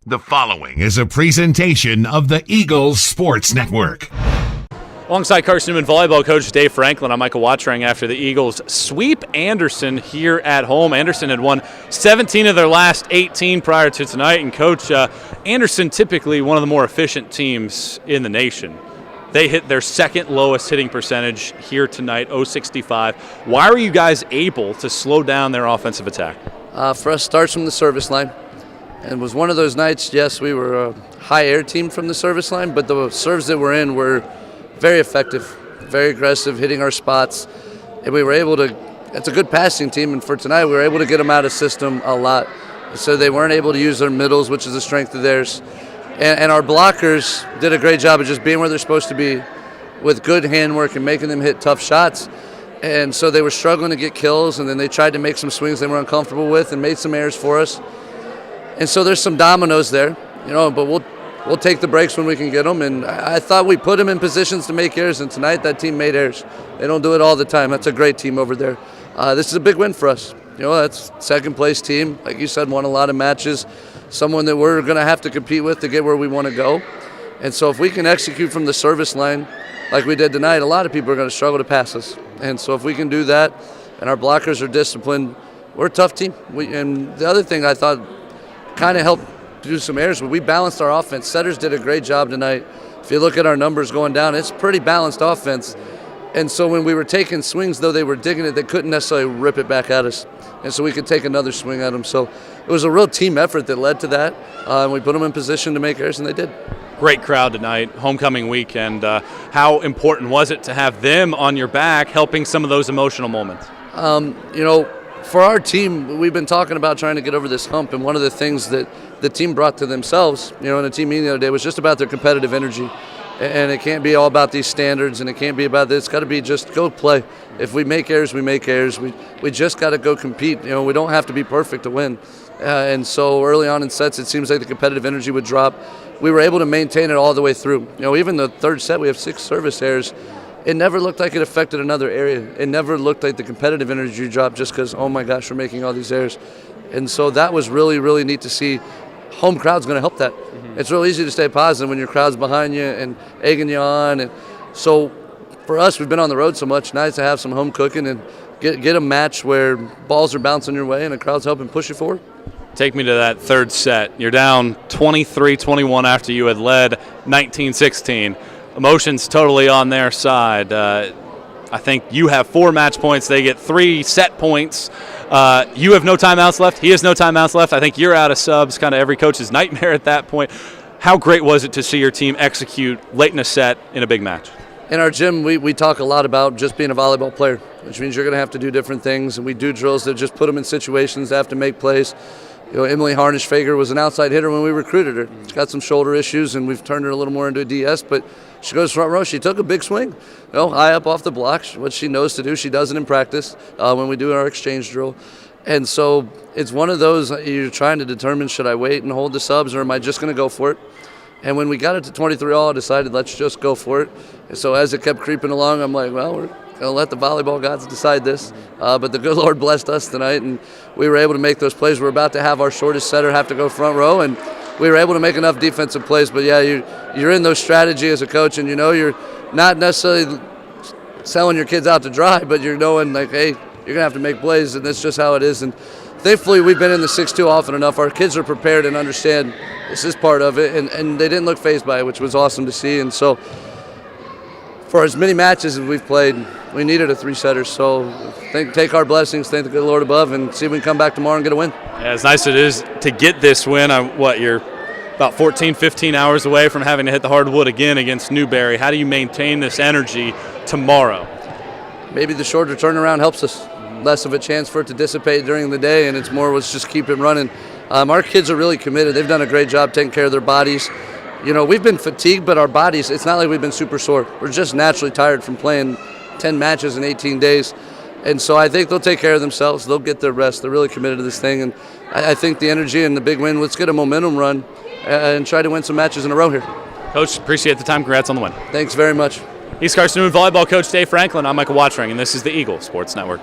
The following is a presentation of the Eagles Sports Network. Alongside Carson-Newman volleyball coach Dave Franklin, I'm Michael Watchering after the Eagles sweep Anderson here at home. Anderson had won 17 of their last 18 prior to tonight. And Coach, Anderson typically one of the more efficient teams in the nation. They hit their second lowest hitting percentage here tonight, .065. Why were you guys able to slow down their offensive attack? For us, starts from the service line. And it was one of those nights, yes, we were a high air team from the service line, but the serves that were in were very effective, very aggressive, hitting our spots. And we were able to, it's a good passing team, and for tonight we were able to get them out of system a lot. So they weren't able to use their middles, which is a strength of theirs. And our blockers did a great job of just being where they're supposed to be with good handwork and making them hit tough shots. And so they were struggling to get kills, and then they tried to make some swings they were uncomfortable with and made some errors for us. And so there's some dominoes there, but we'll take the breaks when we can get them. And I thought we put them in positions to make errors, and tonight that team made errors. They don't do it all the time. That's a great team over there. This is a big win for us. That's second place team. Like you said, won a lot of matches. Someone that we're going to have to compete with to get where we want to go. And so if we can execute from the service line like we did tonight, a lot of people are going to struggle to pass us. And so if we can do that and our blockers are disciplined, we're a tough team. And the other thing I thought kind of helped do some errors, but we balanced our offense. Setters did a great job tonight. If you look at our numbers going down, it's pretty balanced offense. And so when we were taking swings, though they were digging it, they couldn't necessarily rip it back at us. And so we could take another swing at them. So it was a real team effort that led to that. And we put them in position to make errors, and they did. Great crowd tonight, homecoming weekend. How important was it to have them on your back helping some of those emotional moments? For our team, we've been talking about trying to get over this hump, and one of the things that the team brought to themselves, in a team meeting the other day, was just about their competitive energy. And it can't be all about these standards, and it can't be about this. It's got to be just go play. If we make errors, we make errors. We just got to go compete. We don't have to be perfect to win. And so early on in sets, it seems like the competitive energy would drop. We were able to maintain it all the way through. Even the third set, we have 6 service errors. It never looked like it affected another area. It never looked like the competitive energy dropped just because, oh my gosh, we're making all these errors. And so that was really, really neat to see. Home crowd's going to help that. Mm-hmm. It's real easy to stay positive when your crowd's behind you and egging you on. And so for us, we've been on the road so much. Nice to have some home cooking and get a match where balls are bouncing your way and the crowd's helping push you forward. Take me to that third set. You're down 23-21 after you had led 19-16. Emotions totally on their side. I think you have 4 match points. They get 3 set points. You have no timeouts left. He has no timeouts left. I think you're out of subs, kind of every coach's nightmare at that point. How great was it to see your team execute late in a set in a big match? In our gym, we talk a lot about just being a volleyball player, which means you're going to have to do different things, and we do drills that just put them in situations that have to make plays. Emily Harnish-Fager was an outside hitter when we recruited her. She's got some shoulder issues, and we've turned her a little more into a DS, but she goes front row. She took a big swing, high up off the block. What she knows to do, she does it in practice when we do our exchange drill. And so it's one of those, you're trying to determine, should I wait and hold the subs, or am I just going to go for it? And when we got it to 23-all, I decided, let's just go for it. And so as it kept creeping along, I'm like, well, we're going to let the volleyball gods decide this. But the good Lord blessed us tonight, and we were able to make those plays. We're about to have our shortest setter have to go front row, and we were able to make enough defensive plays. But, yeah, you're in those strategy as a coach, and you're not necessarily selling your kids out to dry, but you're knowing, like, hey, you're going to have to make plays, and that's just how it is. And thankfully, we've been in the 6-2 often enough. Our kids are prepared and understand this is part of it, and they didn't look fazed by it, which was awesome to see. And so for as many matches as we've played, we needed a 3-setter. So take our blessings, thank the good Lord above, and see if we can come back tomorrow and get a win. Yeah, as nice as it is to get this win, you're about 14, 15 hours away from having to hit the hardwood again against Newberry. How do you maintain this energy tomorrow? Maybe the shorter turnaround helps us. Less of a chance for it to dissipate during the day, and it's more let's just keep it running. Our kids are really committed. They've done a great job taking care of their bodies. We've been fatigued, but our bodies, it's not like we've been super sore. We're just naturally tired from playing 10 matches in 18 days. And so I think they'll take care of themselves. They'll get their rest. They're really committed to this thing. And I think the energy and the big win, let's get a momentum run and try to win some matches in a row here. Coach, appreciate the time. Congrats on the win. Thanks very much. He's Carson-Newman volleyball coach Dave Franklin. I'm Michael Watchering, and this is the Eagles Sports Network.